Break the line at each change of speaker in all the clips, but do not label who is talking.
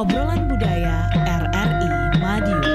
Obrolan Budaya RRI Madiun.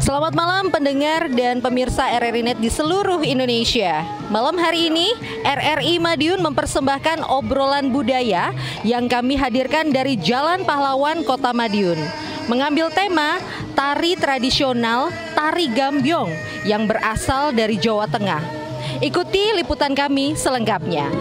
Selamat malam pendengar dan pemirsa RRI Net di seluruh Indonesia. Malam hari ini RRI Madiun mempersembahkan obrolan budaya yang kami hadirkan dari Jalan Pahlawan Kota Madiun. Mengambil tema tari tradisional Tari Gambyong yang berasal dari Jawa Tengah. Ikuti liputan kami selengkapnya.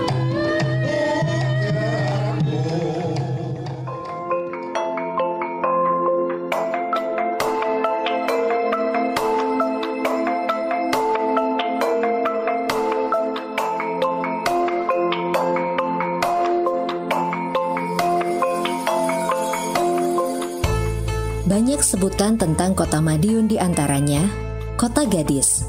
Banyak sebutan tentang Kota Madiun, di antaranya Kota Gadis.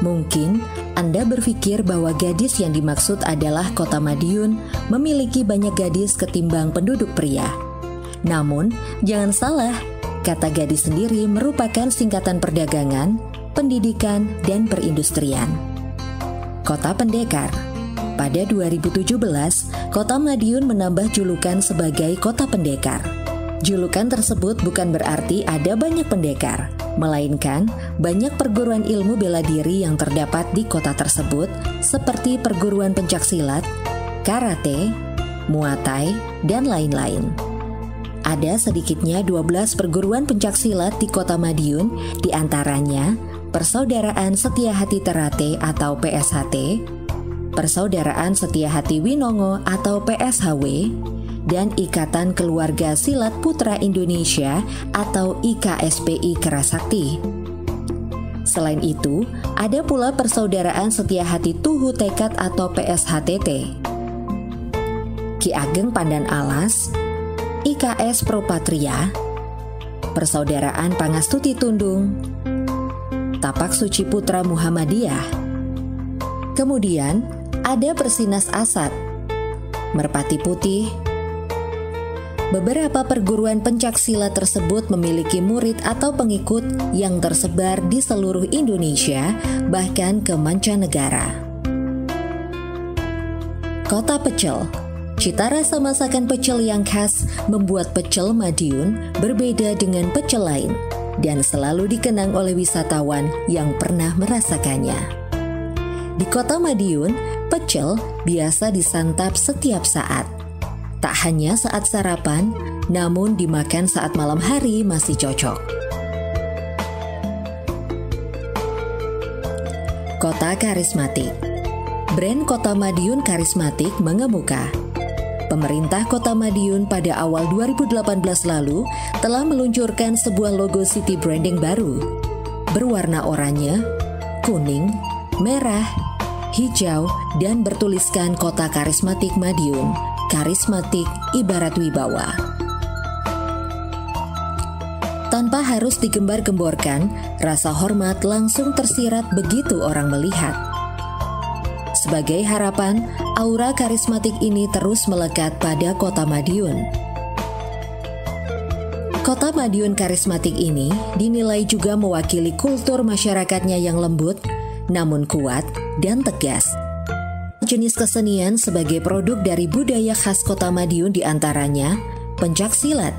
Mungkin Anda berpikir bahwa gadis yang dimaksud adalah Kota Madiun memiliki banyak gadis ketimbang penduduk pria. Namun, jangan salah, kata gadis sendiri merupakan singkatan perdagangan, pendidikan, dan perindustrian. Kota Pendekar. Pada 2017, Kota Madiun menambah julukan sebagai Kota Pendekar. Julukan tersebut bukan berarti ada banyak pendekar, melainkan banyak perguruan ilmu bela diri yang terdapat di kota tersebut seperti perguruan pencaksilat, karate, muay thai, dan lain-lain. Ada sedikitnya 12 perguruan pencaksilat di Kota Madiun, di antaranya Persaudaraan Setia Hati Terate atau PSHT, Persaudaraan Setia Hati Winongo atau PSHW, dan Ikatan Keluarga Silat Putra Indonesia atau IKSPI Kerasakti. Selain itu, ada pula Persaudaraan Setia Hati Tuhu Tekad atau PSHTT, Ki Ageng Pandan Alas, IKS Propatria, Persaudaraan Pangastuti Tundung, Tapak Suci Putra Muhammadiyah. Kemudian ada Persinas Asad, Merpati Putih. Beberapa perguruan pencaksilat tersebut memiliki murid atau pengikut yang tersebar di seluruh Indonesia, bahkan ke mancanegara. Kota Pecel. Cita rasa masakan pecel yang khas membuat pecel Madiun berbeda dengan pecel lain dan selalu dikenang oleh wisatawan yang pernah merasakannya. Di Kota Madiun, pecel biasa disantap setiap saat. Tak hanya saat sarapan, namun dimakan saat malam hari masih cocok. Kota Karismatik. Brand Kota Madiun karismatik mengemuka. Pemerintah Kota Madiun pada awal 2018 lalu telah meluncurkan sebuah logo city branding baru, berwarna oranye, kuning, merah, hijau, dan bertuliskan Kota Karismatik Madiun. Karismatik ibarat wibawa. Tanpa harus digembar-gemborkan, rasa hormat langsung tersirat begitu orang melihat. Sebagai harapan, aura karismatik ini terus melekat pada Kota Madiun. Kota Madiun karismatik ini dinilai juga mewakili kultur masyarakatnya yang lembut, namun kuat dan tegas. Jenis kesenian sebagai produk dari budaya khas Kota Madiun diantaranya pencaksilat.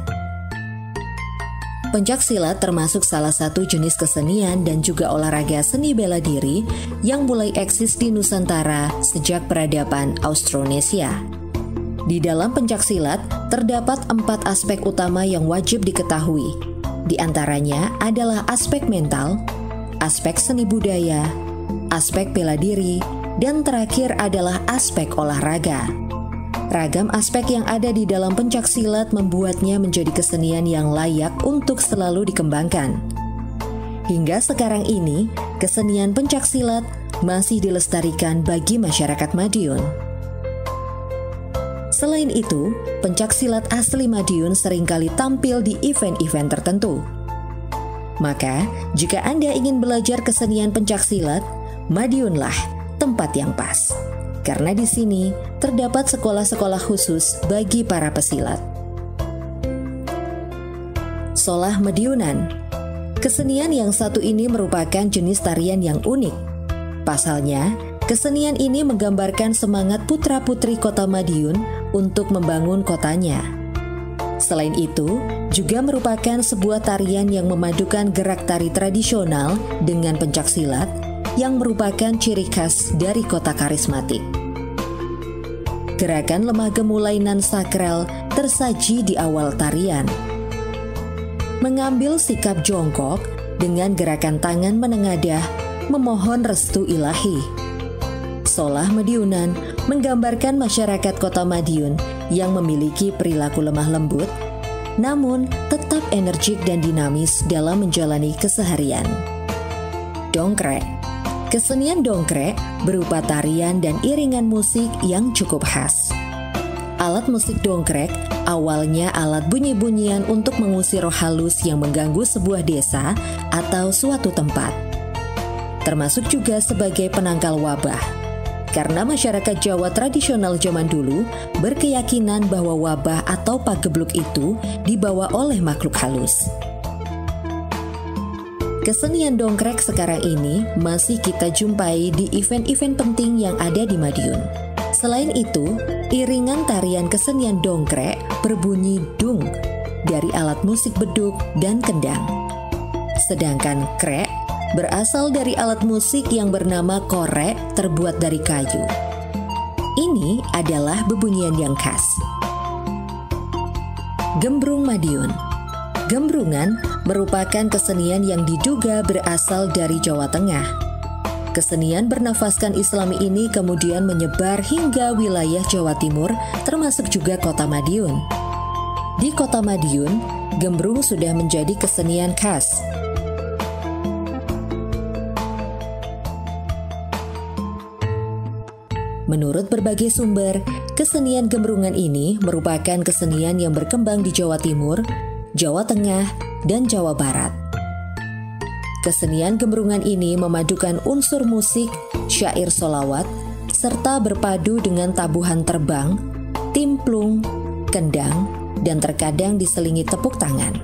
Pencaksilat termasuk salah satu jenis kesenian dan juga olahraga seni bela diri yang mulai eksis di Nusantara sejak peradaban Austronesia. Di dalam pencaksilat terdapat 4 aspek utama yang wajib diketahui. Di antaranya adalah aspek mental, aspek seni budaya, aspek bela diri, dan terakhir adalah aspek olahraga. Ragam aspek yang ada di dalam pencaksilat membuatnya menjadi kesenian yang layak untuk selalu dikembangkan. Hingga sekarang ini, kesenian pencaksilat masih dilestarikan bagi masyarakat Madiun. Selain itu, pencaksilat asli Madiun seringkali tampil di event-event tertentu. Maka, jika Anda ingin belajar kesenian pencaksilat, Madiunlah tempat yang pas. Karena di sini terdapat sekolah-sekolah khusus bagi para pesilat. Solah Madiunan. Kesenian yang satu ini merupakan jenis tarian yang unik. Pasalnya, kesenian ini menggambarkan semangat putra-putri kota Madiun untuk membangun kotanya. Selain itu, juga merupakan sebuah tarian yang memadukan gerak tari tradisional dengan pencaksilat yang merupakan ciri khas dari kota karismatik. Gerakan lemah gemulainan sakral tersaji di awal tarian. Mengambil sikap jongkok dengan gerakan tangan menengadah memohon restu ilahi. Solah Madiunan menggambarkan masyarakat kota Madiun yang memiliki perilaku lemah lembut, namun tetap energik dan dinamis dalam menjalani keseharian. Dongkrek. Kesenian dongkrek berupa tarian dan iringan musik yang cukup khas. Alat musik dongkrek awalnya alat bunyi-bunyian untuk mengusir roh halus yang mengganggu sebuah desa atau suatu tempat. Termasuk juga sebagai penangkal wabah. Karena masyarakat Jawa tradisional zaman dulu berkeyakinan bahwa wabah atau pagebluk itu dibawa oleh makhluk halus. Kesenian dongkrek sekarang ini masih kita jumpai di event-event penting yang ada di Madiun. Selain itu, iringan tarian kesenian dongkrek berbunyi dung dari alat musik beduk dan kendang. Sedangkan krek berasal dari alat musik yang bernama korek terbuat dari kayu. Ini adalah bebunyian yang khas. Gembrung Madiun. Gembrungan merupakan kesenian yang diduga berasal dari Jawa Tengah. Kesenian bernafaskan Islami ini kemudian menyebar hingga wilayah Jawa Timur, termasuk juga kota Madiun. Di kota Madiun, gembrung sudah menjadi kesenian khas. Menurut berbagai sumber, kesenian gembrungan ini merupakan kesenian yang berkembang di Jawa Timur, Jawa Tengah, dan Jawa Barat. Kesenian gembrungan ini memadukan unsur musik, syair solawat, serta berpadu dengan tabuhan terbang, timplung, kendang, dan terkadang diselingi tepuk tangan.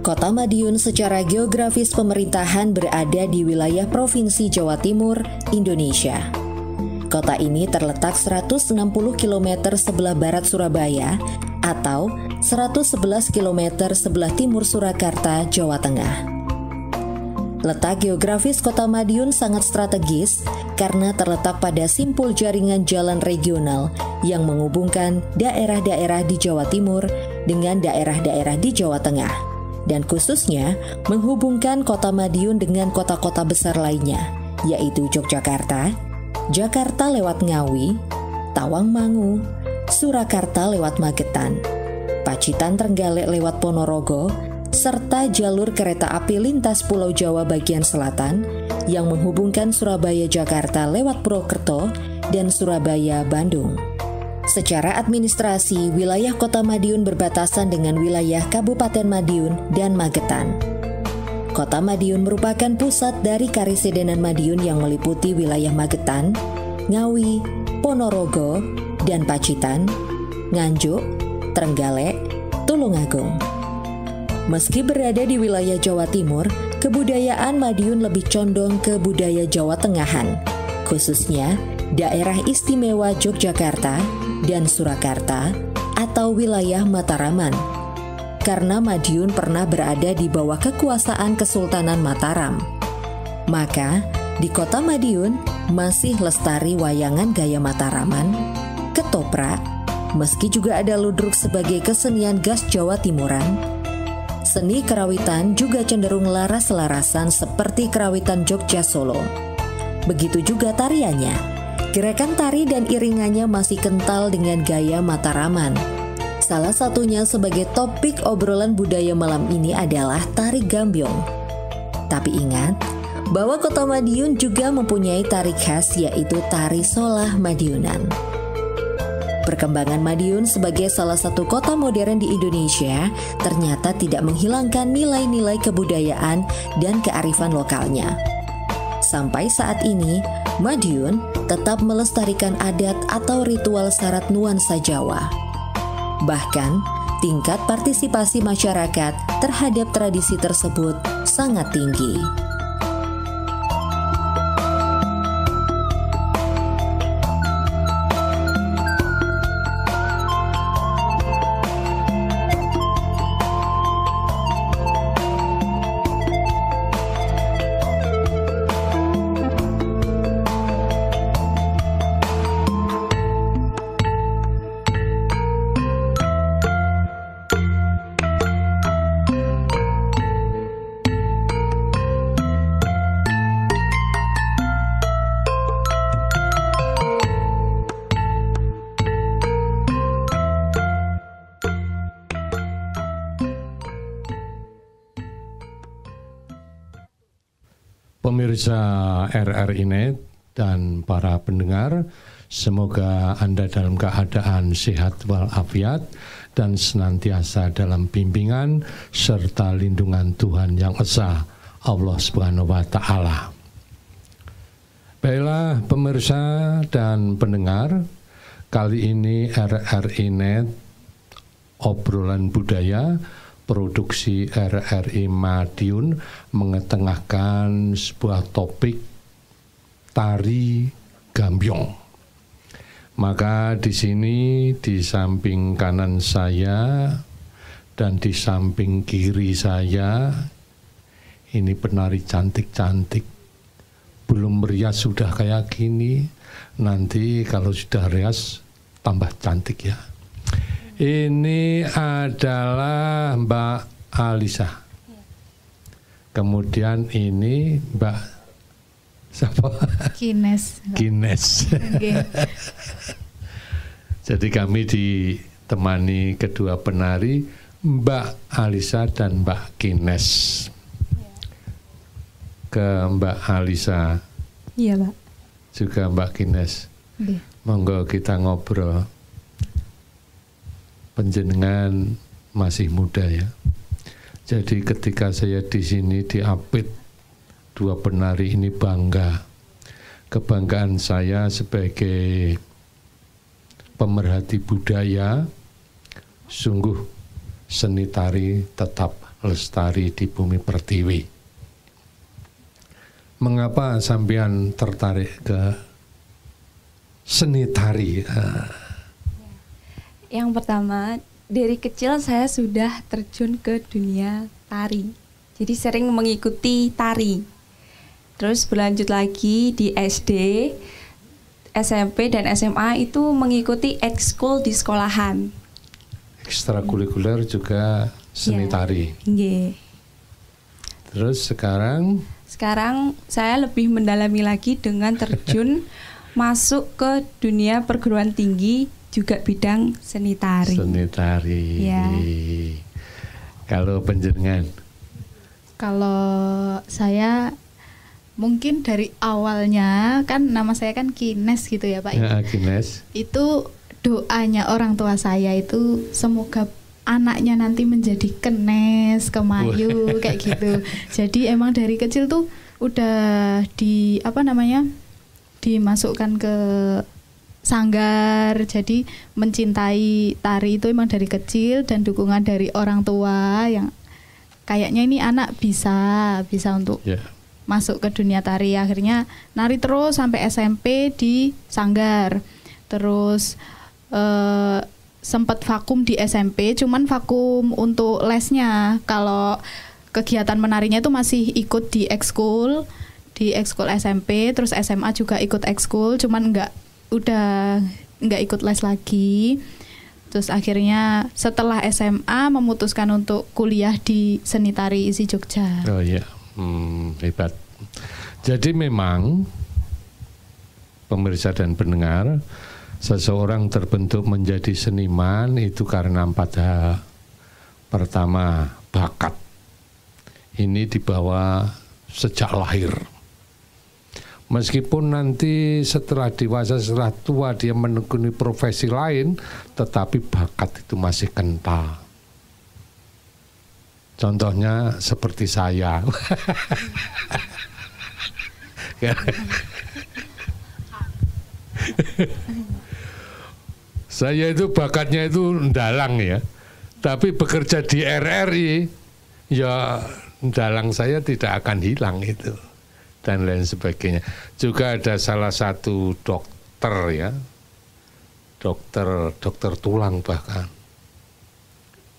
Kota Madiun secara geografis pemerintahan berada di wilayah Provinsi Jawa Timur, Indonesia. Kota ini terletak 160 km sebelah barat Surabaya atau 111 km sebelah timur Surakarta, Jawa Tengah. Letak geografis kota Madiun sangat strategis karena terletak pada simpul jaringan jalan regional yang menghubungkan daerah-daerah di Jawa Timur dengan daerah-daerah di Jawa Tengah, dan khususnya menghubungkan kota Madiun dengan kota-kota besar lainnya, yaitu Yogyakarta, Jakarta lewat Ngawi, Tawangmangu, Surakarta lewat Magetan, Pacitan Trenggalek lewat Ponorogo, serta jalur kereta api lintas Pulau Jawa bagian selatan yang menghubungkan Surabaya Jakarta lewat Purwokerto dan Surabaya Bandung. Secara administrasi, wilayah Kota Madiun berbatasan dengan wilayah Kabupaten Madiun dan Magetan. Kota Madiun merupakan pusat dari Karesidenan Madiun yang meliputi wilayah Magetan, Ngawi, Ponorogo, dan Pacitan, Nganjuk, Trenggalek, Tulungagung. Meski berada di wilayah Jawa Timur, kebudayaan Madiun lebih condong ke budaya Jawa Tengahan, khususnya daerah istimewa Yogyakarta dan Surakarta atau wilayah Mataraman. Karena Madiun pernah berada di bawah kekuasaan Kesultanan Mataram, maka di kota Madiun masih lestari wayangan gaya Mataraman, ketoprak, meski juga ada ludruk sebagai kesenian khas Jawa Timuran. Seni kerawitan juga cenderung laras-larasan seperti kerawitan Jogja Solo. Begitu juga tariannya. Gerakan tari dan iringannya masih kental dengan gaya Mataraman. Salah satunya sebagai topik obrolan budaya malam ini adalah tari Gambyong. Tapi ingat, bahwa Kota Madiun juga mempunyai tari khas yaitu tari Solah Madiunan. Perkembangan Madiun sebagai salah satu kota modern di Indonesia ternyata tidak menghilangkan nilai-nilai kebudayaan dan kearifan lokalnya. Sampai saat ini, Madiun tetap melestarikan adat atau ritual syarat nuansa Jawa. Bahkan, tingkat partisipasi masyarakat terhadap tradisi tersebut sangat tinggi.
Pemirsa RRI Net dan para pendengar, semoga Anda dalam keadaan sehat walafiat dan senantiasa dalam bimbingan serta lindungan Tuhan yang Esa, Allah Subhanahu wa Ta'ala. Baiklah pemirsa dan pendengar, kali ini RRI Net obrolan budaya produksi RRI Madiun mengetengahkan sebuah topik tari Gambyong. Maka di sini di samping kanan saya dan di samping kiri saya ini penari cantik-cantik. Belum rias sudah kayak gini, nanti kalau sudah rias tambah cantik ya. Ini adalah Mbak Alisa. Kemudian ini Mbak siapa?
Kines.
Okay. Jadi kami ditemani kedua penari Mbak Alisa dan Mbak Kines. Ke Mbak Alisa.
Iya, Pak.
Juga Mbak Kines.
Okay.
Monggo kita ngobrol. Panjenengan masih muda ya. Jadi ketika saya di sini di Apit, dua penari ini bangga. Kebanggaan saya sebagai pemerhati budaya, sungguh seni tari tetap lestari di bumi pertiwi. Mengapa sampean tertarik ke seni tari?
Yang pertama, dari kecil saya sudah terjun ke dunia tari. Jadi sering mengikuti tari. Terus berlanjut lagi di SD, SMP, dan SMA itu mengikuti ekskul di sekolahan.
Ekstrakurikuler juga seni tari.
Iya.
Terus sekarang?
Sekarang saya lebih mendalami lagi dengan terjun masuk ke dunia perguruan tinggi, juga bidang seni tari.
Seni tari.
Ya.
Kalau panjenengan?
Kalau saya mungkin dari awalnya kan nama saya kan Kines gitu ya Pak.
Ya, Kines.
Itu doanya orang tua saya itu semoga anaknya nanti menjadi kenes, kemayu kayak gitu. Jadi emang dari kecil tuh udah dimasukkan ke sanggar, jadi mencintai tari itu emang dari kecil dan dukungan dari orang tua yang kayaknya ini anak bisa untuk masuk ke dunia tari. Akhirnya nari terus sampai SMP di sanggar. Terus sempat vakum di SMP, cuman vakum untuk lesnya. Kalau kegiatan menarinya itu masih ikut di ekskul SMP, terus SMA juga ikut ekskul, cuman udah nggak ikut les lagi. Terus akhirnya setelah SMA memutuskan untuk kuliah di Seni Tari ISI Jogja.
Oh iya, hebat. Jadi memang pemirsa dan pendengar, seseorang terbentuk menjadi seniman itu karena 4 hal. Pertama, bakat. Ini dibawa sejak lahir. Meskipun nanti setelah dewasa, setelah tua dia menekuni profesi lain, tetapi bakat itu masih kental. Contohnya seperti saya. Saya itu bakatnya itu ndalang ya. Tapi bekerja di RRI, ya ndalang saya tidak akan hilang itu. Dan lain sebagainya. Juga ada salah satu dokter ya, dokter tulang bahkan.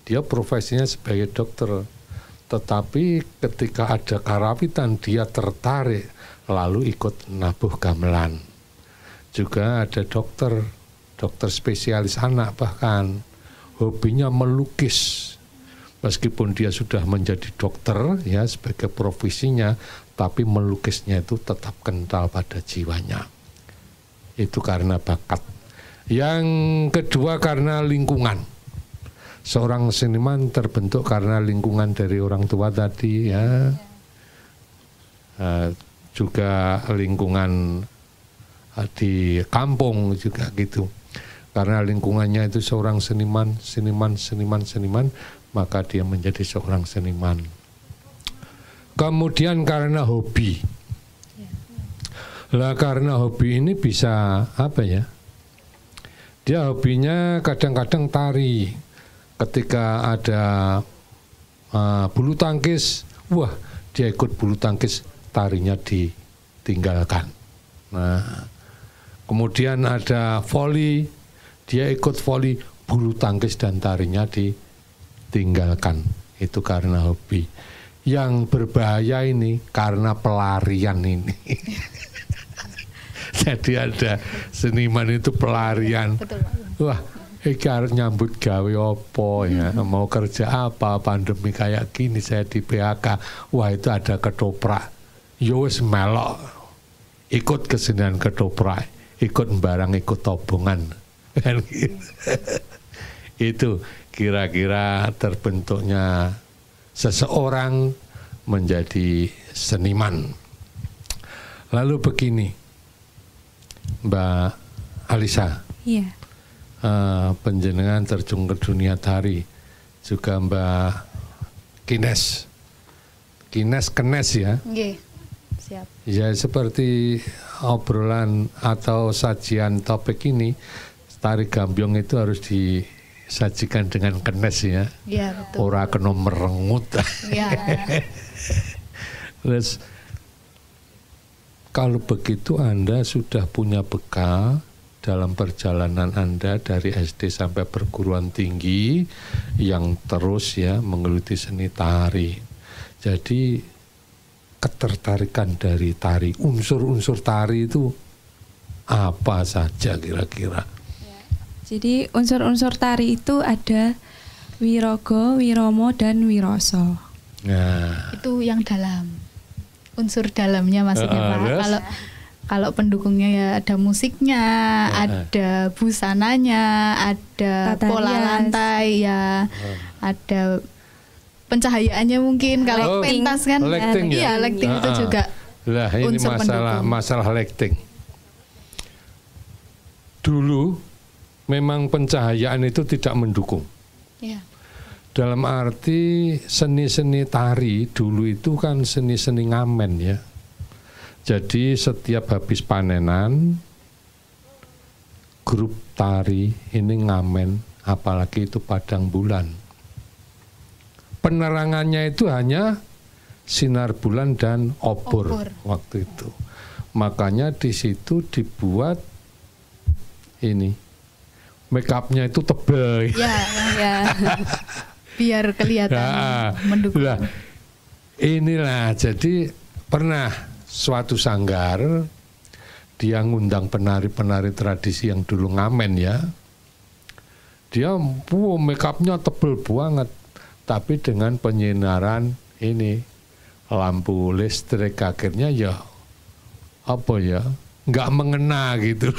Dia profesinya sebagai dokter, tetapi ketika ada karawitan dia tertarik lalu ikut nabuh gamelan. Juga ada dokter spesialis anak bahkan hobinya melukis. Meskipun dia sudah menjadi dokter ya sebagai profesinya, tapi melukisnya itu tetap kental pada jiwanya. Itu karena bakat. Yang kedua karena lingkungan. Seorang seniman terbentuk karena lingkungan dari orang tua tadi ya. Juga lingkungan di kampung juga gitu. Karena lingkungannya itu seorang seniman, maka dia menjadi seorang seniman. Kemudian karena hobi. Lah karena hobi ini bisa apa ya? Dia hobinya kadang-kadang tari. Ketika ada bulu tangkis, wah dia ikut bulu tangkis, tarinya ditinggalkan. Nah, kemudian ada voli, dia ikut voli, bulu tangkis dan tarinya ditinggalkan. Itu karena hobi. Yang berbahaya ini karena pelarian ini. Jadi ada seniman itu pelarian. Wah, iki harus nyambut gawe opo ya, mau kerja apa, pandemi kayak gini saya di PHK. Wah, itu ada ketoprak. Yo wis melok. Ikut kesenian ketoprak, ikut barang, ikut tobongan. Kan gitu. Itu kira-kira terbentuknya seseorang menjadi seniman. Lalu begini, Mbak Alisa,
Iya.
Penjenengan terjun ke dunia tari, juga Mbak Kenes ya.
Nggih, siap.
Ya seperti obrolan atau sajian topik ini, tari gambyong itu harus disajikan dengan kenes ya.
Iya, betul.
Ora kena merengut.
Iya.
Terus kalau begitu Anda sudah punya bekal dalam perjalanan Anda dari SD sampai perguruan tinggi yang terus ya menggeluti seni tari. Jadi ketertarikan dari tari, unsur-unsur tari itu apa saja kira-kira?
Jadi unsur-unsur tari itu ada wirogo, wiromo, dan wiroso.
Nah,
Itu yang dalam. Unsur dalamnya maksudnya Pak. Kalau pendukungnya ya ada musiknya, ada busananya, ada
Tata
pola
rias.
lantai ya, ada pencahayaannya mungkin. Kalau
Lighting.
pentas kan,
Lighting ya?
iya lighting itu juga.
lah ini
unsur
masalah lighting. Dulu memang pencahayaan itu tidak mendukung.
Ya.
Dalam arti seni-seni tari dulu itu kan seni-seni ngamen ya. Jadi setiap habis panenan grup tari ini ngamen, apalagi itu padang bulan. Penerangannya itu hanya sinar bulan dan obor waktu itu. Makanya di situ dibuat ini make up-nya itu tebal.
Ya. Biar kelihatan mendukung.
Lah, inilah jadi pernah suatu sanggar dia ngundang penari-penari tradisi yang dulu ngamen ya. Dia make up-nya tebel banget, tapi dengan penyinaran ini lampu listrik akhirnya ya apa ya nggak mengena gitu.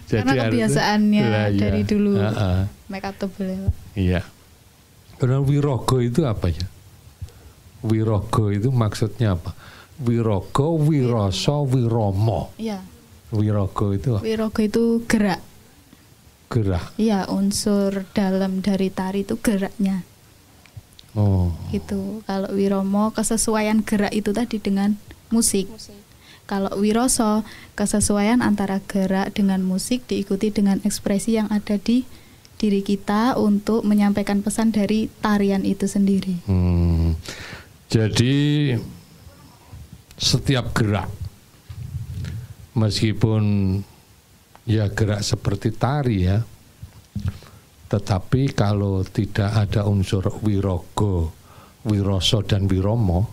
Karena kebiasaannya dari dulu make up tebel ya, Pak.
Iya. Karena wirogo itu apa ya? Wirogo itu maksudnya apa? Wirogo, wiroso, wiromo.
Iya.
Wirogo itu apa?
Wirogo itu gerak.
Gerak.
Iya, unsur dalam dari tari itu geraknya.
Oh.
Gitu. Kalau wiromo kesesuaian gerak itu tadi dengan musik. Kalau wiroso kesesuaian antara gerak dengan musik diikuti dengan ekspresi yang ada di diri kita untuk menyampaikan pesan dari tarian itu sendiri.
Jadi setiap gerak, meskipun ya gerak seperti tari ya, tetapi kalau tidak ada unsur wirogo, wiroso dan wiromo,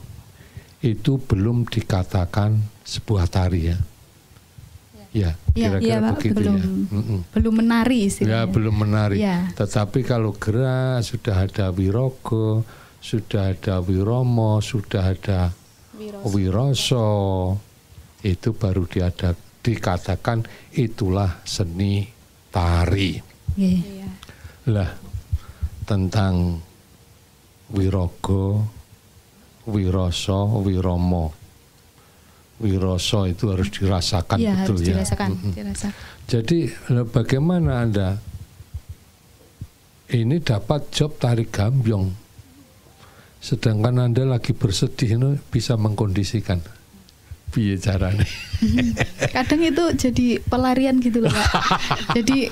itu belum dikatakan sebuah tari ya. Ya, kira-kira begitu
belum,
ya.
Belum menari istilahnya.
Ya, belum menari.
Ya.
Tetapi kalau gerak sudah ada wirogo, sudah ada wiromo, sudah ada wiroso, itu baru dikatakan itulah seni tari.
Yeah.
Lah, tentang wirogo, wiroso, wiromo. Wiroso itu harus dirasakan,
ya,
betul
harus
ya.
Dirasakan.
Jadi bagaimana Anda ini dapat job tari gambyong, sedangkan Anda lagi bersedih, bisa mengkondisikan. Piye caranya?
Kadang itu jadi pelarian gitu loh, Pak. Jadi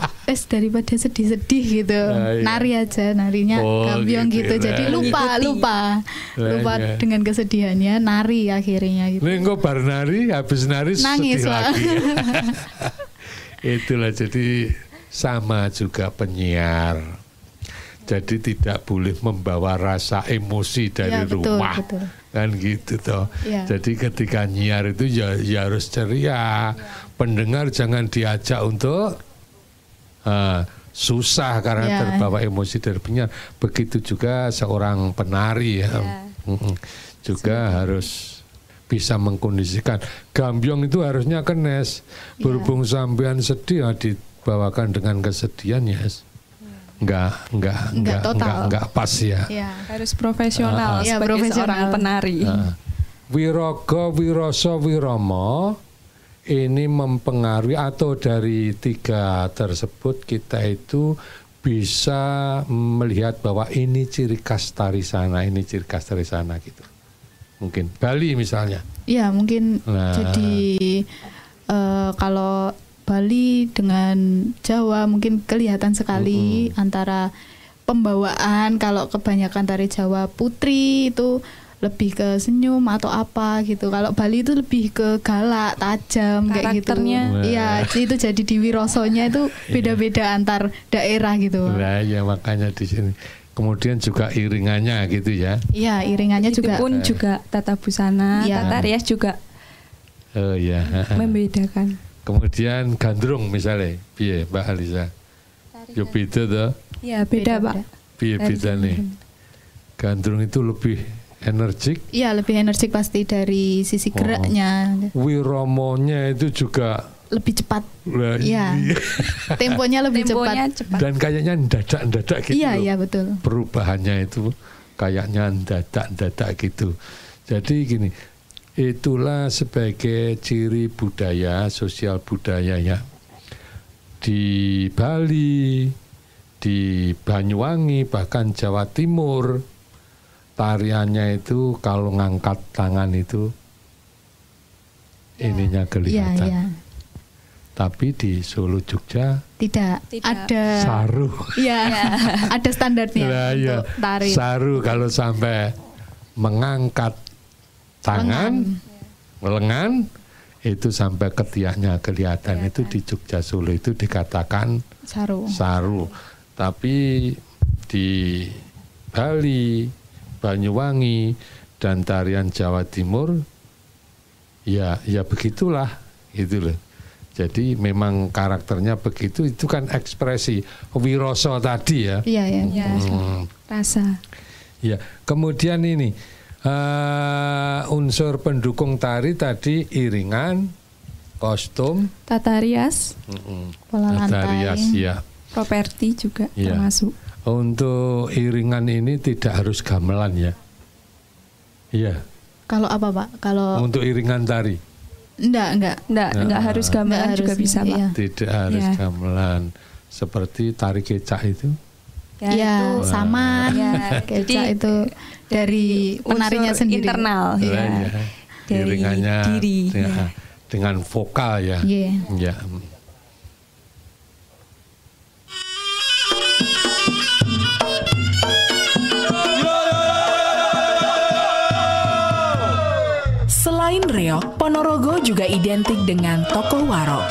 daripada sedih-sedih gitu, nari aja, narinya gambyong gitu. Jadi lupa dengan kesedihannya, nari akhirnya gitu.
Nengko bar nari, habis nari
nangis
sedih lagi. Itulah, jadi sama juga penyiar. Jadi tidak boleh membawa rasa emosi dari rumah. Betul. Kan gitu toh. Ya. Jadi ketika nyiar itu ya harus ceria. Pendengar jangan diajak untuk susah karena terbawa emosi dari penyiar. Begitu juga seorang penari ya. Juga harus bisa mengkondisikan. Gambyong itu harusnya kenes. Berhubung sampean sedih dibawakan dengan kesedihan ya. Enggak pas ya.
Harus profesional sebagai seorang penari.
Wirogo, wiroso, wiromo ini mempengaruhi, atau dari tiga tersebut kita itu bisa melihat bahwa ini ciri khas tari sana, ini ciri khas tari sana gitu. Mungkin Bali misalnya. Iya, mungkin
jadi kalau Bali dengan Jawa mungkin kelihatan sekali antara pembawaan. Kalau kebanyakan tari Jawa putri itu lebih ke senyum atau apa gitu. Kalau Bali itu lebih ke galak, tajam kayak gitu. Iya, itu jadi di wirosonya itu beda-beda antar daerah gitu.
Nah, ya makanya di sini. Kemudian juga iringannya gitu ya.
Iya, iringannya juga.
Itu pun juga tata busana, tata rias juga. Membedakan.
Kemudian gandrung misalnya, piye Mbak Alisa? Yo beda toh?
Iya, beda Pak.
Piye bedane? Gandrung itu lebih energik.
Iya, lebih energik pasti dari sisi geraknya.
Wiromonya itu juga
lebih cepat. Iya. Temponya lebih cepat.
Dan kayaknya dadak-dadak gitu.
Iya, betul.
Perubahannya itu kayaknya dadak-dadak gitu. Jadi gini, itulah sebagai ciri budaya, sosial budaya ya. Di Bali, di Banyuwangi, bahkan Jawa Timur, tariannya itu kalau ngangkat tangan itu ininya kelihatan.
Ya.
Tapi di Solo, Jogja
tidak. Ada
saru.
Iya, ada standarnya untuk tari.
Saru kalau sampai mengangkat tangan, lengan itu sampai ketiaknya kelihatan. Itu di Jogja, Solo itu dikatakan saru. Tapi di Bali, Banyuwangi dan tarian Jawa Timur ya begitulah gitu loh. Jadi memang karakternya begitu, itu kan ekspresi wiroso tadi ya.
Iya.
Rasa.
Ya, kemudian ini unsur pendukung tari tadi iringan, kostum,
tata rias,
Pola
tata
lantai.
rias ya.
properti juga
Iya.
termasuk.
Untuk iringan ini tidak harus gamelan ya. Iya,
Kalau apa Pak? Kalau
untuk iringan tari
enggak.
Enggak harus gamelan
Nggak
juga
harus,
bisa, Pak.
iya.
tidak harus
Iya.
gamelan. Seperti tari kecak itu.
Ya,
itu
saman,
Ya,
kecak
jadi
itu dari penarinya
unsur
sendiri.
internal.
Iya.
Ya.
Dari
Iringannya
diri,
dengan vokal ya.
Iya.
Ya.
Selain reog, Ponorogo juga identik dengan tokoh waro.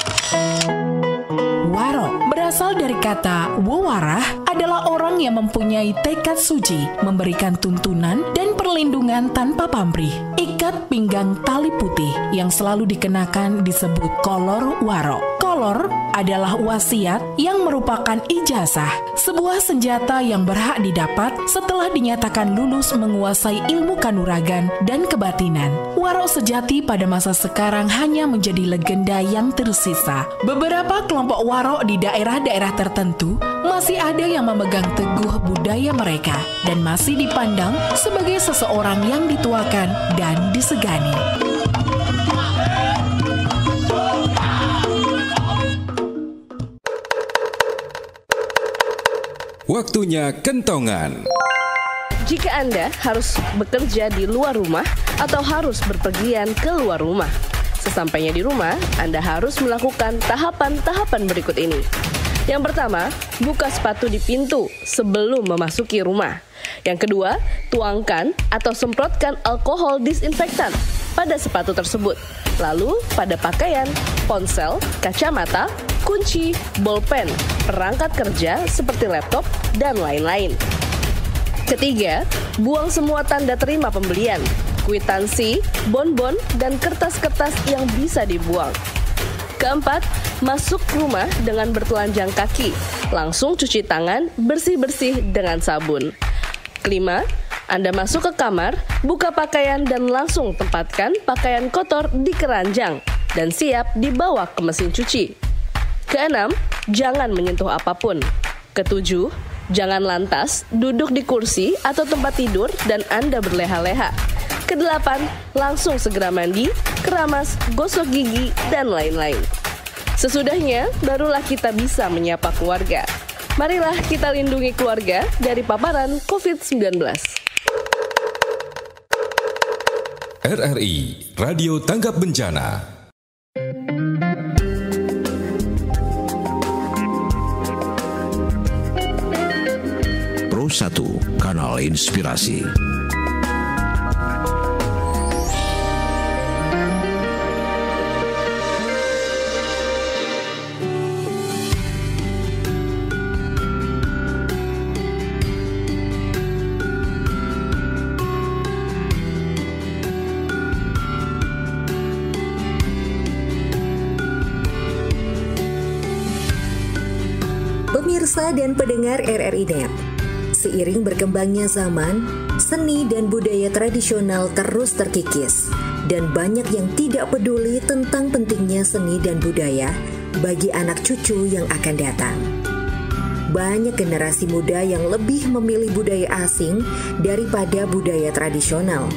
Waro berasal dari kata wowarah, adalah orang yang mempunyai tekad suci, memberikan tuntunan dan perlindungan tanpa pamrih. Ikat pinggang tali putih yang selalu dikenakan disebut kolor waro. Kolor adalah wasiat yang merupakan ijazah, sebuah senjata yang berhak didapat setelah dinyatakan lulus menguasai ilmu kanuragan dan kebatinan. Waro sejati pada masa sekarang hanya menjadi legenda yang tersisa. Beberapa kelompok waro di daerah-daerah tertentu masih ada yang memegang teguh budaya mereka dan masih dipandang sebagai seseorang yang dituakan dan disegani.
Waktunya kentongan.
Jika Anda harus bekerja di luar rumah atau harus berpergian ke luar rumah, sesampainya di rumah, Anda harus melakukan tahapan-tahapan berikut ini. Yang pertama, buka sepatu di pintu sebelum memasuki rumah. Yang kedua, tuangkan atau semprotkan alkohol disinfektan pada sepatu tersebut. Lalu pada pakaian, ponsel, kacamata, kunci, bolpen, perangkat kerja seperti laptop, dan lain-lain. Ketiga, buang semua tanda terima pembelian, kwitansi, bonbon, dan kertas-kertas yang bisa dibuang. Keempat, masuk rumah dengan bertelanjang kaki, langsung cuci tangan bersih-bersih dengan sabun. Kelima, Anda masuk ke kamar, buka pakaian dan langsung tempatkan pakaian kotor di keranjang dan siap dibawa ke mesin cuci. Keenam, jangan menyentuh apapun. Ketujuh, jangan lantas duduk di kursi atau tempat tidur dan Anda berleha-leha. Kedelapan, langsung segera mandi, keramas, gosok gigi, dan lain-lain. Sesudahnya, barulah kita bisa menyapa keluarga. Marilah kita lindungi keluarga dari paparan COVID-19.
RRI Radio Tanggap Bencana.
Pro 1 Kanal Inspirasi.
Pemirsa dan pendengar RRI Net, seiring berkembangnya zaman, seni dan budaya tradisional terus terkikis, dan banyak yang tidak peduli tentang pentingnya seni dan budaya bagi anak cucu yang akan datang. Banyak generasi muda yang lebih memilih budaya asing daripada budaya tradisional.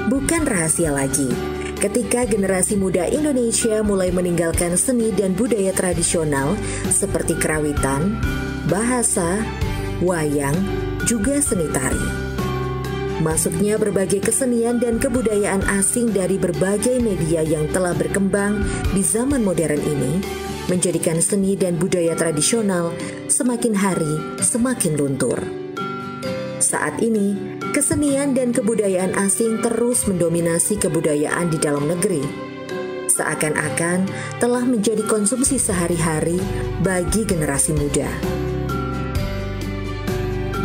Bukan rahasia lagi, ketika generasi muda Indonesia mulai meninggalkan seni dan budaya tradisional seperti kerawitan, bahasa, wayang, juga seni tari. Masuknya berbagai kesenian dan kebudayaan asing dari berbagai media yang telah berkembang di zaman modern ini menjadikan seni dan budaya tradisional semakin hari semakin luntur. Saat ini, kesenian dan kebudayaan asing terus mendominasi kebudayaan di dalam negeri. Seakan-akan telah menjadi konsumsi sehari-hari bagi generasi muda.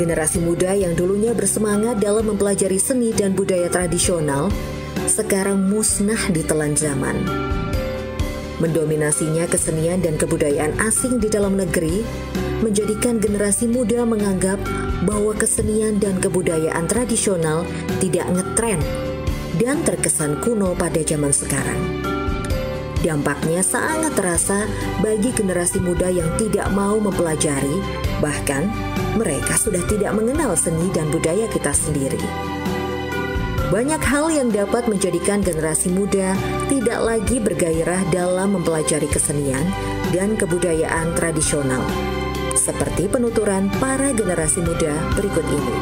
Generasi muda yang dulunya bersemangat dalam mempelajari seni dan budaya tradisional, sekarang musnah ditelan zaman. Mendominasinya kesenian dan kebudayaan asing di dalam negeri menjadikan generasi muda menganggap bahwa kesenian dan kebudayaan tradisional tidak ngetren dan terkesan kuno pada zaman sekarang. Dampaknya sangat terasa bagi generasi muda yang tidak mau mempelajari, bahkan mereka sudah tidak mengenal seni dan budaya kita sendiri. Banyak hal yang dapat menjadikan generasi muda tidak lagi bergairah dalam mempelajari kesenian dan kebudayaan tradisional, seperti penuturan para generasi muda berikut ini.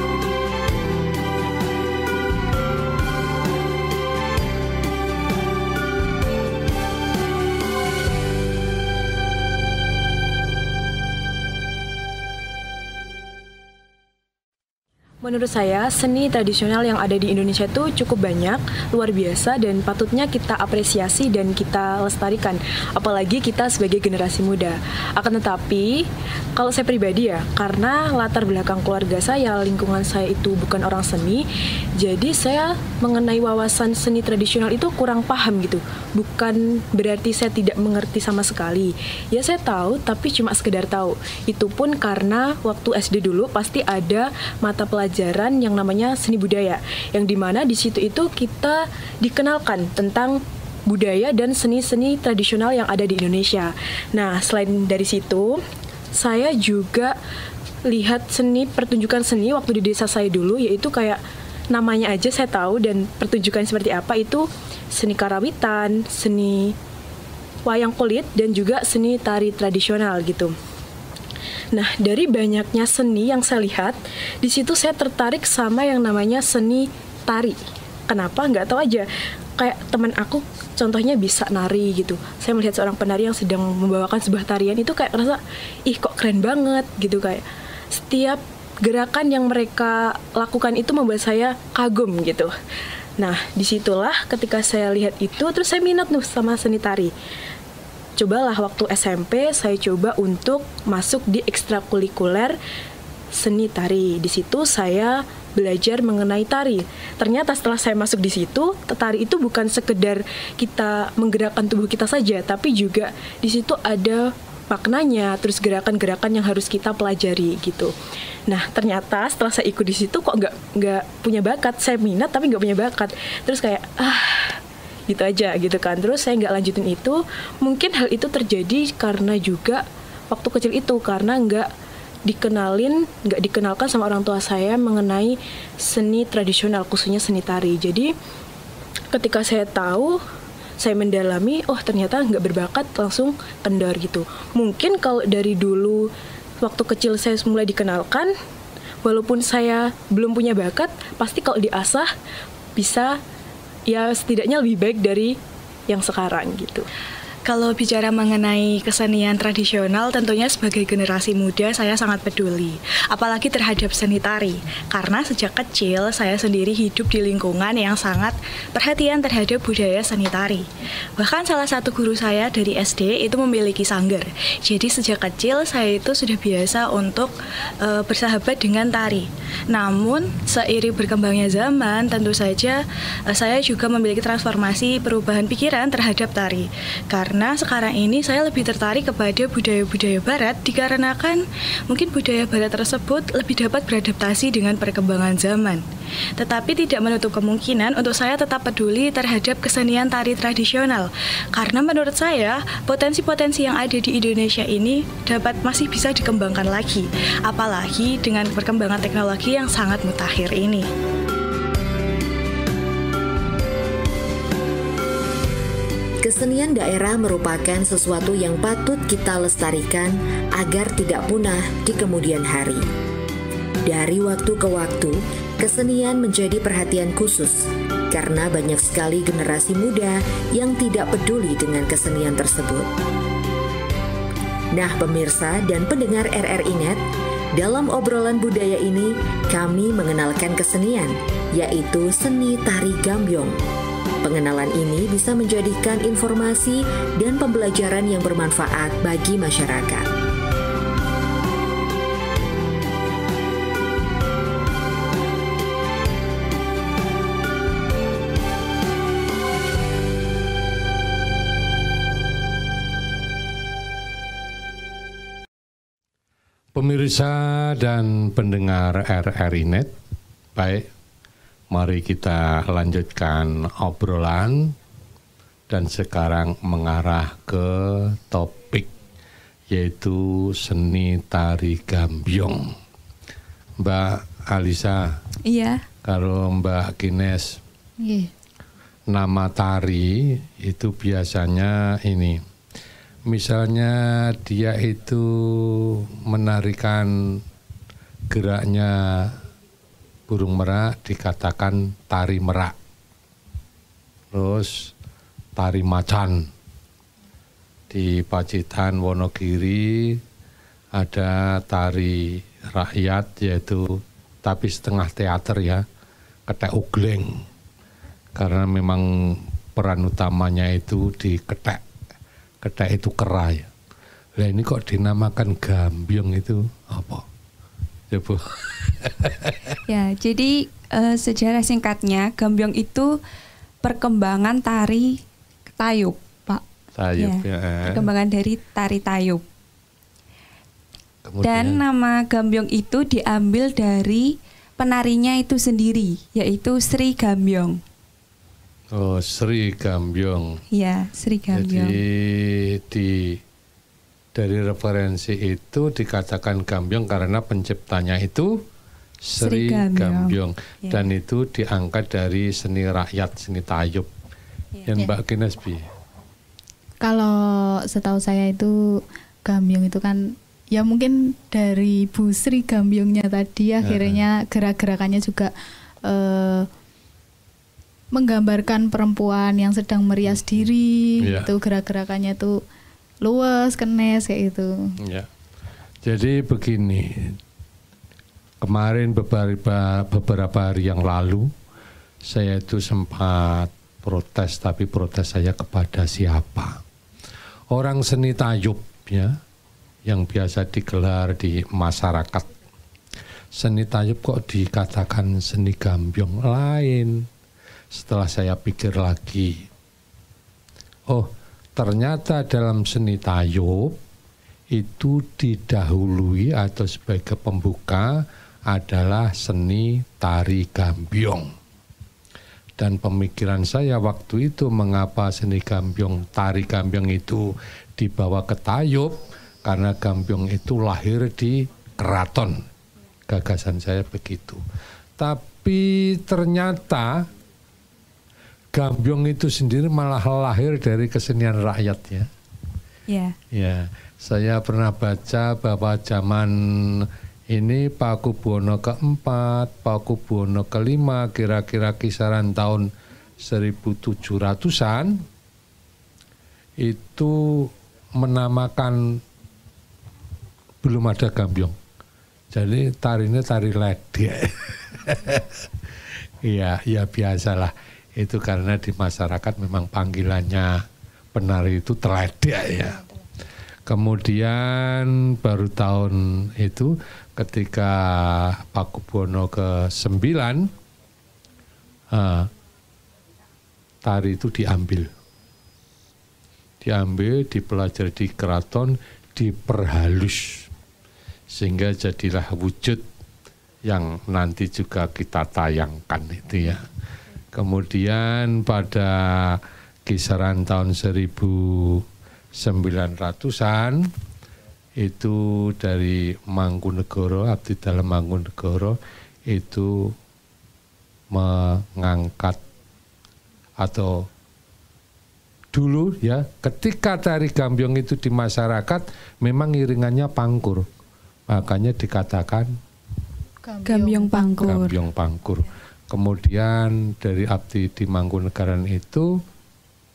Menurut saya, seni tradisional yang ada di Indonesia itu cukup banyak, luar biasa, dan patutnya kita apresiasi dan kita lestarikan. Apalagi kita sebagai generasi muda. Akan tetapi, kalau saya pribadi ya, karena latar belakang keluarga saya, lingkungan saya itu bukan orang seni, jadi saya mengenai wawasan seni tradisional itu kurang paham gitu. Bukan berarti saya tidak mengerti sama sekali. Ya saya tahu, tapi cuma sekedar tahu. Itu pun karena waktu SD dulu pasti ada mata pelajaran yang namanya seni budaya, yang dimana di situ itu kita dikenalkan tentang budaya dan seni-seni tradisional yang ada di Indonesia. Nah, selain dari situ, saya juga lihat pertunjukan seni waktu di desa saya dulu, yaitu kayak namanya aja saya tahu dan pertunjukan seperti apa itu seni karawitan, seni wayang kulit, dan juga seni tari tradisional gitu. Nah, dari banyaknya seni yang saya lihat, di situ saya tertarik sama yang namanya seni tari. Kenapa? Nggak tahu aja. Kayak teman aku, contohnya bisa nari gitu. Saya melihat seorang penari yang sedang membawakan sebuah tarian, itu kayak rasa, ih kok keren banget gitu. Kayak setiap gerakan yang mereka lakukan itu membuat saya kagum gitu. Nah, disitulah ketika saya lihat itu, terus saya minat sama seni tari. Cobalah waktu SMP saya coba untuk masuk di ekstrakurikuler seni tari. Di situ saya belajar mengenai tari. Ternyata setelah saya masuk di situ, tari itu bukan sekedar kita menggerakkan tubuh kita saja, tapi juga di situ ada maknanya, terus gerakan-gerakan yang harus kita pelajari gitu. Nah, ternyata setelah saya ikut di situ kok nggak punya bakat. Saya minat tapi nggak punya bakat. Terus kayak gitu aja gitu kan. Terus saya nggak lanjutin itu. Mungkin hal itu terjadi karena juga waktu kecil itu, karena nggak dikenalkan sama orang tua saya mengenai seni tradisional, khususnya seni tari. Jadi ketika saya tahu, saya mendalami, oh ternyata nggak berbakat, langsung kendor gitu. Mungkin kalau dari dulu waktu kecil saya mulai dikenalkan, walaupun saya belum punya bakat, pasti kalau diasah bisa ya setidaknya lebih baik dari yang sekarang gitu.
Kalau bicara mengenai kesenian tradisional, tentunya sebagai generasi muda saya sangat peduli, apalagi terhadap seni tari. Karena sejak kecil saya sendiri hidup di lingkungan yang sangat perhatian terhadap budaya seni tari. Bahkan salah satu guru saya dari SD itu memiliki sanggar. Jadi sejak kecil saya itu sudah biasa untuk bersahabat dengan tari. Namun seiring berkembangnya zaman, tentu saja saya juga memiliki transformasi perubahan pikiran terhadap tari. Karena sekarang ini saya lebih tertarik kepada budaya-budaya barat dikarenakan mungkin budaya barat tersebut lebih dapat beradaptasi dengan perkembangan zaman. Tetapi tidak menutup kemungkinan untuk saya tetap peduli terhadap kesenian tari tradisional. Karena menurut saya potensi-potensi yang ada di Indonesia ini masih bisa dikembangkan lagi. Apalagi dengan perkembangan teknologi yang sangat mutakhir ini.
Kesenian daerah merupakan sesuatu yang patut kita lestarikan agar tidak punah di kemudian hari. Dari waktu ke waktu, kesenian menjadi perhatian khusus karena banyak sekali generasi muda yang tidak peduli dengan kesenian tersebut. Nah, pemirsa dan pendengar RRI Net, dalam obrolan budaya ini kami mengenalkan kesenian, yaitu seni tari gambyong. Pengenalan ini bisa menjadikan informasi dan pembelajaran yang bermanfaat bagi masyarakat.
Pemirsa dan pendengar RRI Net, baik, mari kita lanjutkan obrolan dan sekarang mengarah ke topik yaitu seni tari gambyong. Mbak Alisa,
Iya.
kalau Mbak Kines, nama tari itu biasanya ini, misalnya dia itu menarikan geraknya burung merak dikatakan tari merak. Terus tari macan. Di Pacitan Wonogiri ada tari rakyat yaitu tapi setengah teater ya, ketek ugleng. Karena memang peran utamanya itu di ketek. Ketek itu kera ya. Lah ini kok dinamakan gambyong itu apa? Ya Bu.
Ya, jadi sejarah singkatnya gambyong itu perkembangan tari tayub, Pak.
Tayub ya.
Perkembangan dari tari tayub.
Kemudian,
dan nama gambyong itu diambil dari penarinya itu sendiri, yaitu Sri Gambyong.
Oh, Sri Gambyong.
Ya, Sri Gambyong.
Jadi dari referensi itu dikatakan gambyong karena penciptanya itu Sri Gambyong.
Ya.
Dan itu diangkat dari seni rakyat, seni tayub. Dan Mbak Kinesbi.
Kalau setahu saya itu gambyong itu kan ya mungkin dari Bu Sri Gambyongnya tadi akhirnya gerak-gerakannya juga menggambarkan perempuan yang sedang merias diri, itu gerak-gerakannya itu luas, kenes kayak itu.
Ya. Jadi begini, kemarin beberapa hari yang lalu saya itu sempat protes, tapi protes saya kepada siapa? Orang seni tayub ya, yang biasa digelar di masyarakat. Seni tayub kok dikatakan seni gambyong lain? Setelah saya pikir lagi, oh ternyata dalam seni tayub itu didahului atau sebagai pembuka adalah seni tari gambyong. Dan pemikiran saya waktu itu mengapa seni gambyong, tari gambyong itu dibawa ke tayub, karena gambyong itu lahir di keraton. Gagasan saya begitu. Tapi ternyata gambyong itu sendiri malah lahir dari kesenian rakyat ya.
Ya.
Ya, saya pernah baca bahwa zaman ini Pakubuwono keempat, Pakubuwono kelima, kira-kira kisaran tahun 1700-an itu menamakan belum ada gambyong. Jadi tarinya tari ledek. Iya, ya biasalah. Itu karena di masyarakat memang panggilannya penari itu teledek ya. Kemudian baru tahun itu ketika Pakubuwono ke-9 tari itu diambil, dipelajari di keraton, diperhalus sehingga jadilah wujud yang nanti juga kita tayangkan itu ya. Kemudian pada kisaran tahun 1900-an itu dari Mangkunegoro, abdi dalam Mangkunegoro itu mengangkat atau dulu ya ketika tari gambyong itu di masyarakat memang iringannya pangkur, makanya dikatakan
gambyong pangkur.
Gambyong pangkur. Kemudian dari abdi di Mangkunegaran itu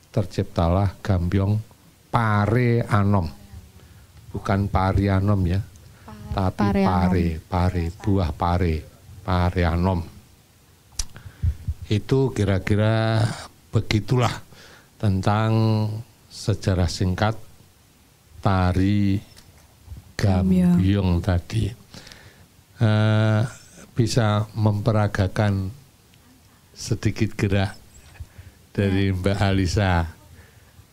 terciptalah gambyong pare anom. Bukan parianom ya, tapi pare, buah pare anom. Itu kira-kira begitulah tentang sejarah singkat tari gambyong tadi. Bisa memperagakan sedikit gerak dari Mbak Alisa.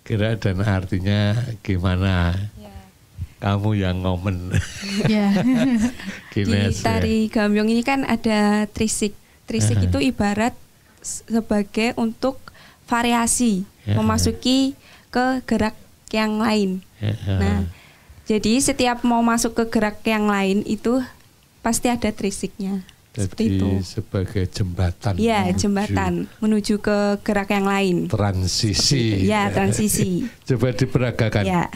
Gerak dan artinya gimana? Kamu yang ngomen.
Ya. Di tari gambyong ini kan ada trisik. Trisik itu ibarat sebagai untuk variasi memasuki ke gerak yang lain. Nah, jadi setiap mau masuk ke gerak yang lain itu pasti ada trisiknya.
Jadi sebagai jembatan.
Ya, jembatan menuju ke gerak yang lain.
Transisi.
Ya, transisi.
Coba diperagakan.
Ya.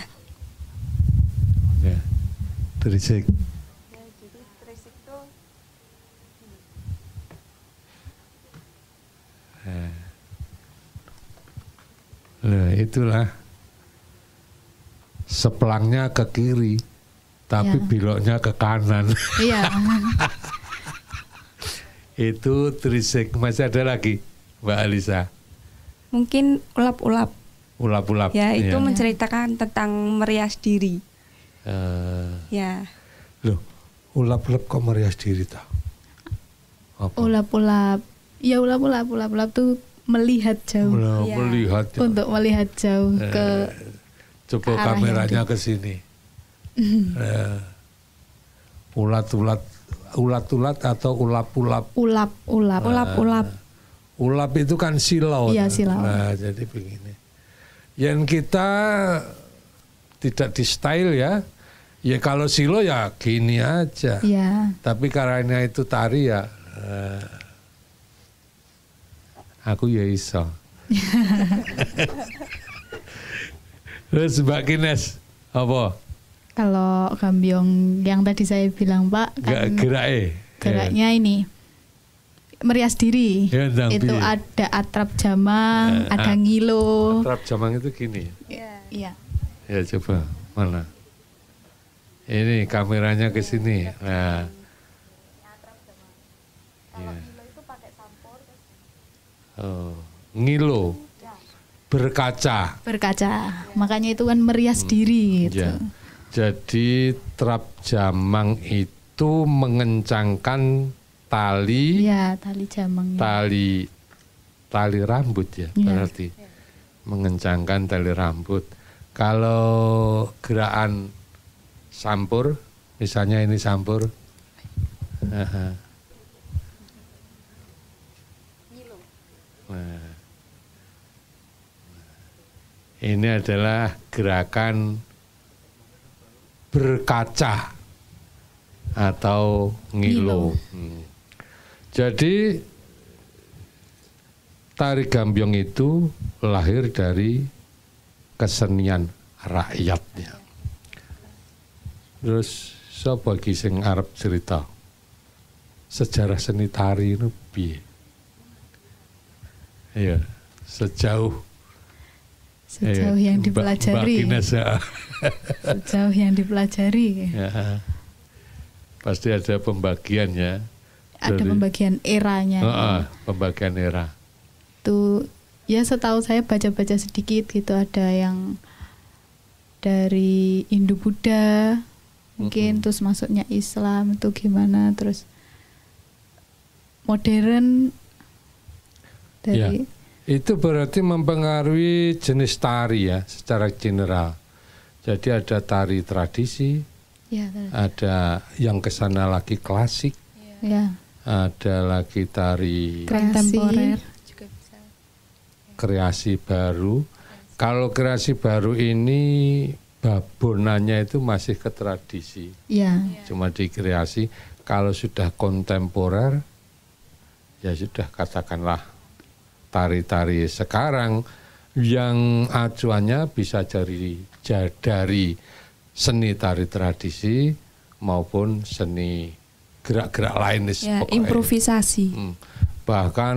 Ya. Trisik.
Ya, jadi trisik itu
Nah, itulah seplangnya ke kiri, tapi beloknya ke kanan.
Iya.
Itu trisik. Masih ada lagi, Mbak Alisa?
mungkin ulap-ulap.
Ulap-ulap.
Ya, itu menceritakan tentang merias diri. Ya.
Loh, ulap-ulap kok merias diri toh?
Ulap-ulap. Ya ulap-ulap tuh melihat jauh.
Melihat jauh.
Untuk melihat jauh ke
coba kameranya ke sini. Ulat-ulat atau ulap-ulap?
Ulap-ulap.
Ulap itu kan silau.
Iya, silau.
Nah, jadi begini. Yang kita tidak di style ya. Ya kalau silo ya gini aja.
Iya.
Tapi karena itu tari ya. Aku ya iso. Terus Mbak Kines, apa?
Kalau gambyong yang tadi saya bilang Pak, kan geraknya ini merias diri.
Ya,
itu ada atrap jamang, ada ngilo.
Atrap jamang itu gini.
Iya.
Ya coba mana? Ini kameranya ke sini. Nah. Ya. Oh, ngilo. Berkaca.
Makanya itu kan merias diri gitu.
Ya. Jadi trap jamang itu mengencangkan tali.
Ya, tali jamang.
Tali rambut ya, berarti. Mengencangkan tali rambut. Kalau gerakan sampur, misalnya ini sampur. Nah, ini adalah gerakan berkaca atau ngilo. Jadi tari gambyong itu lahir dari kesenian rakyatnya. Terus sapa iki sing arep cerita sejarah seni tari itu piye? Iya, sejauh
yang dipelajari. Sejauh yang dipelajari.
Ya, pasti ada pembagiannya.
Ada pembagian eranya.
Pembagian era.
Tuh, ya setahu saya baca-baca sedikit gitu, ada yang dari Indo-Buddha mungkin, terus masuknya Islam itu gimana, terus modern dari.
Ya. Itu berarti mempengaruhi jenis tari ya secara general. Jadi ada tari tradisi, ada yang kesana lagi klasik, ada lagi tari
kontemporer,
kreasi baru. Kalau kreasi baru ini babonannya itu masih ke tradisi, cuma dikreasi. Kalau sudah kontemporer, ya sudah katakanlah tari-tari sekarang yang acuannya bisa dari seni tari tradisi maupun seni gerak-gerak lain.
Ya, improvisasi.
Bahkan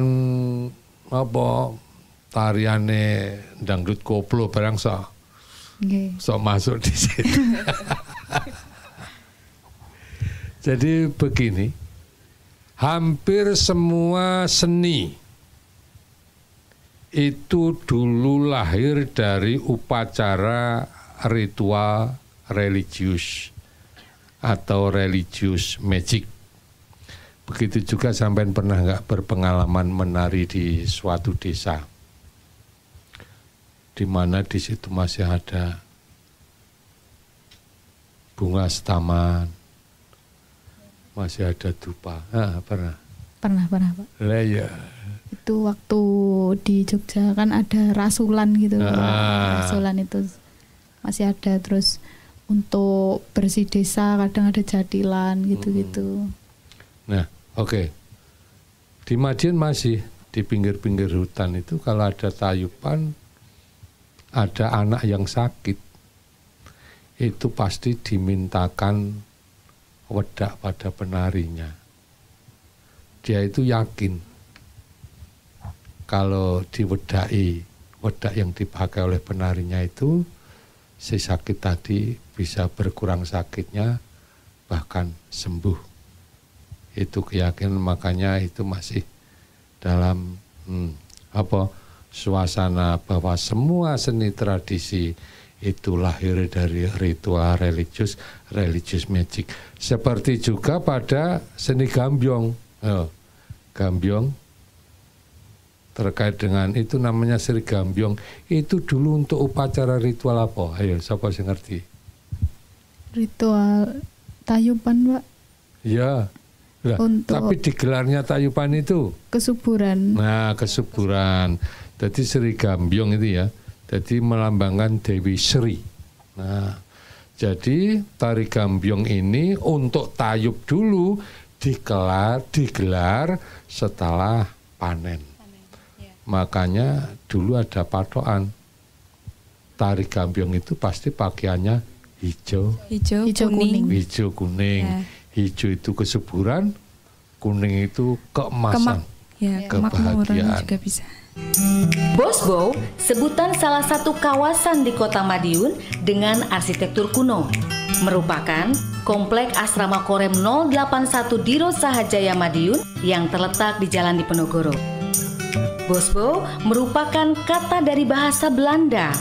tariane dangdut koplo barang sok masuk di situ. Jadi begini, hampir semua seni itu dulu lahir dari upacara ritual religius atau religious magic. Begitu juga sampean pernah nggak berpengalaman menari di suatu desa, di mana di situ masih ada bunga setaman, masih ada dupa. Pernah
Pak.
Lah ya.
Itu waktu di Jogja kan ada rasulan gitu. Rasulan itu masih ada. Terus untuk bersih desa kadang ada jadilan gitu-gitu.
Nah, oke. Di Madiun masih di pinggir-pinggir hutan itu kalau ada tayupan, ada anak yang sakit, itu pasti dimintakan wedak pada penarinya. Dia itu yakin kalau diwedai, wedak yang dipakai oleh penarinya itu, si sakit tadi bisa berkurang sakitnya, bahkan sembuh. Itu keyakinan, makanya itu masih dalam suasana bahwa semua seni tradisi itu lahir dari ritual religius magic. Seperti juga pada seni gambyong. Gambyong terkait dengan itu namanya seni gambyong. Itu dulu untuk upacara ritual apa? Ayo, siapa yang ngerti?
Ritual tayupan, Pak.
Ya. Nah, tapi digelarnya tayupan itu
kesuburan.
Nah, kesuburan. Jadi Sri Gambyong itu ya. Jadi melambangkan Dewi Sri. Nah, jadi tari Gambyong ini untuk tayub dulu digelar setelah panen. Makanya dulu ada patokan tari Gambyong itu pasti pakaiannya hijau kuning. Hijau kuning. Ya. Hijau itu kesuburan, kuning itu keemasan, kebahagiaan.
Juga bisa.
Bosbo, sebutan salah satu kawasan di Kota Madiun dengan arsitektur kuno, merupakan komplek asrama Korem 081 Diro Sahajaya Madiun yang terletak di Jalan Diponegoro. Bosbo merupakan kata dari bahasa Belanda,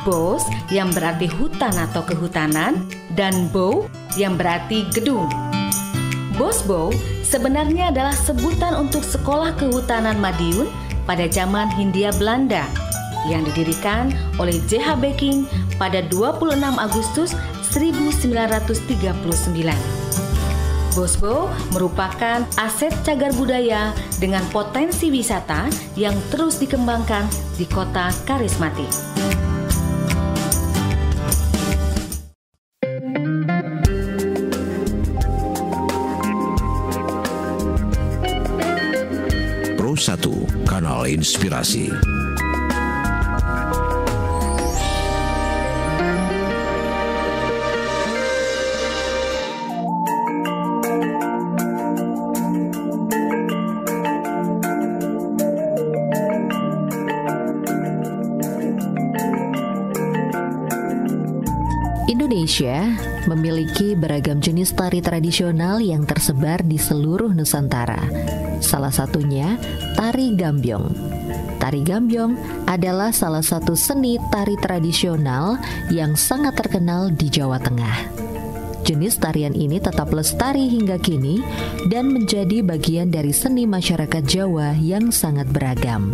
bos yang berarti hutan atau kehutanan, dan bow yang berarti gedung. Bosbo sebenarnya adalah sebutan untuk sekolah kehutanan Madiun pada zaman Hindia Belanda yang didirikan oleh J.H. Becking pada 26 Agustus 1939. Bosbo merupakan aset cagar budaya dengan potensi wisata yang terus dikembangkan di kota karismatik.
Pro 1, Kanal Inspirasi.
Indonesia memiliki beragam jenis tari tradisional yang tersebar di seluruh Nusantara. Salah satunya tari gambyong. Tari gambyong adalah salah satu seni tari tradisional yang sangat terkenal di Jawa Tengah. Jenis tarian ini tetap lestari hingga kini dan menjadi bagian dari seni masyarakat Jawa yang sangat beragam.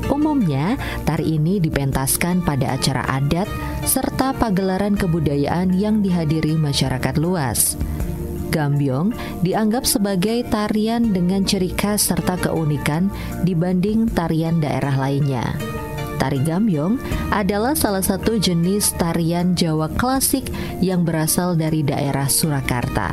Umumnya, tari ini dipentaskan pada acara adat serta pagelaran kebudayaan yang dihadiri masyarakat luas. Gambyong dianggap sebagai tarian dengan ciri khas serta keunikan dibanding tarian daerah lainnya. Tari gambyong adalah salah satu jenis tarian Jawa klasik yang berasal dari daerah Surakarta.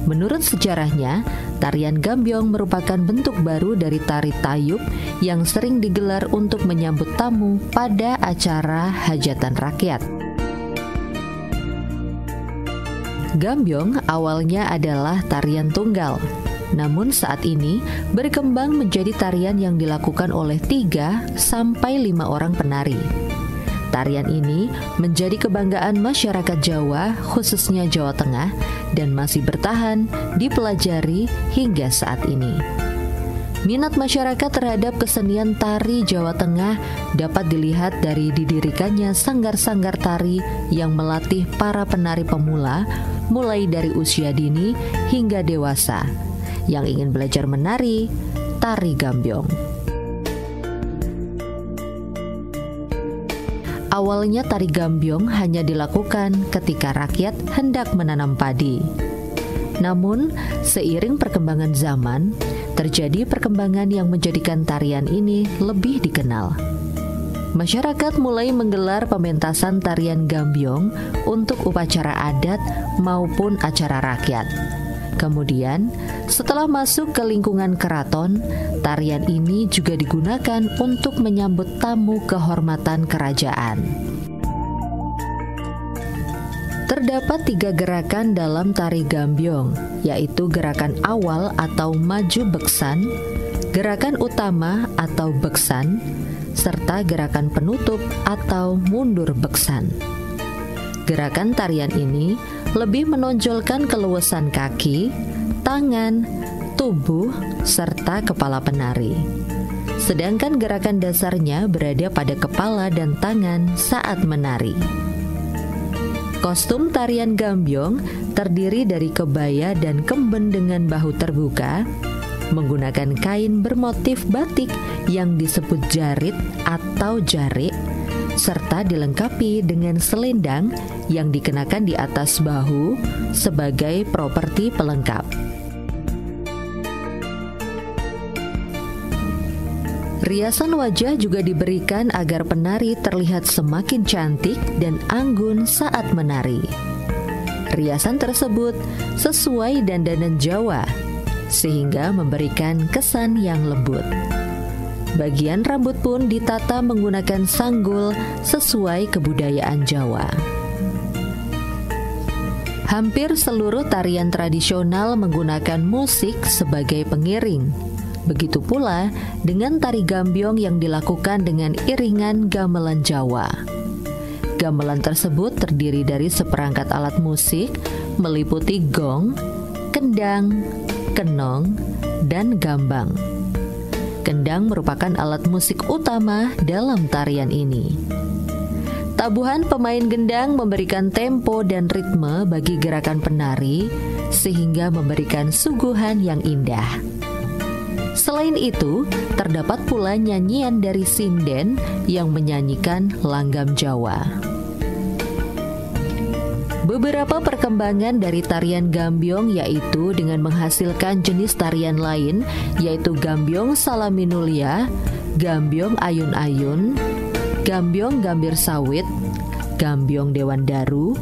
Menurut sejarahnya, tarian gambyong merupakan bentuk baru dari tari tayub yang sering digelar untuk menyambut tamu pada acara hajatan rakyat. Gambyong awalnya adalah tarian tunggal, namun saat ini berkembang menjadi tarian yang dilakukan oleh 3 sampai 5 orang penari. Tarian ini menjadi kebanggaan masyarakat Jawa, khususnya Jawa Tengah, dan masih bertahan dipelajari hingga saat ini. Minat masyarakat terhadap kesenian tari Jawa Tengah dapat dilihat dari didirikannya sanggar-sanggar tari yang melatih para penari pemula, mulai dari usia dini hingga dewasa, yang ingin belajar menari tari gambyong. Awalnya tari gambyong hanya dilakukan ketika rakyat hendak menanam padi. Namun, seiring perkembangan zaman, terjadi perkembangan yang menjadikan tarian ini lebih dikenal. Masyarakat mulai menggelar pementasan tarian gambyong untuk upacara adat maupun acara rakyat. Kemudian, setelah masuk ke lingkungan keraton, tarian ini juga digunakan untuk menyambut tamu kehormatan kerajaan. Terdapat 3 gerakan dalam tari gambyong, yaitu gerakan awal atau maju beksan, gerakan utama atau beksan, serta gerakan penutup atau mundur beksan. Gerakan tarian ini lebih menonjolkan keluasan kaki, tangan, tubuh, serta kepala penari. Sedangkan gerakan dasarnya berada pada kepala dan tangan saat menari. Kostum tarian gambyong terdiri dari kebaya dan kemben dengan bahu terbuka, menggunakan kain bermotif batik yang disebut jarit atau jarik, serta dilengkapi dengan selendang yang dikenakan di atas bahu sebagai properti pelengkap. Riasan wajah juga diberikan agar penari terlihat semakin cantik dan anggun saat menari. Riasan tersebut sesuai dandanan Jawa, sehingga memberikan kesan yang lembut. Bagian rambut pun ditata menggunakan sanggul sesuai kebudayaan Jawa. Hampir seluruh tarian tradisional menggunakan musik sebagai pengiring. Begitu pula dengan tari gambyong yang dilakukan dengan iringan gamelan Jawa. Gamelan tersebut terdiri dari seperangkat alat musik meliputi gong, kendang, kenong, dan gambang. Kendang merupakan alat musik utama dalam tarian ini. Tabuhan pemain gendang memberikan tempo dan ritme bagi gerakan penari, sehingga memberikan suguhan yang indah. Selain itu, terdapat pula nyanyian dari sinden yang menyanyikan langgam Jawa. Beberapa perkembangan dari tarian gambyong yaitu dengan menghasilkan jenis tarian lain, yaitu gambyong salaminulia, gambyong ayun-ayun, gambyong gambir sawit, gambyong dewan daru,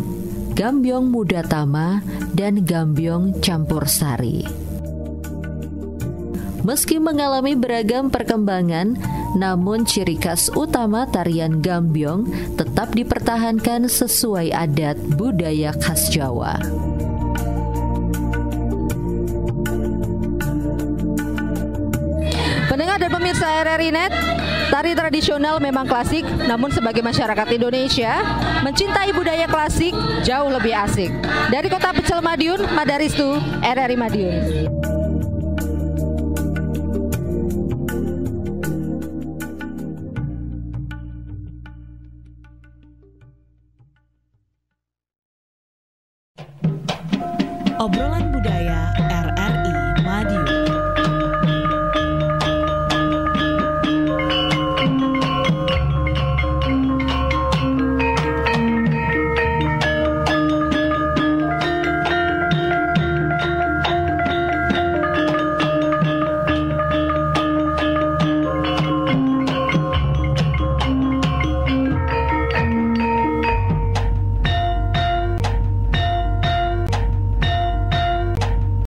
gambyong muda tama, dan gambyong campur sari. Meski mengalami beragam perkembangan, namun ciri khas utama tarian gambyong tetap dipertahankan sesuai adat budaya khas Jawa.
Pendengar dan pemirsa RRI Net, tari tradisional memang klasik, namun sebagai masyarakat Indonesia, mencintai budaya klasik jauh lebih asik. Dari Kota Pecel Madiun, Madaristu, RRI Madiun.
Obrolan budaya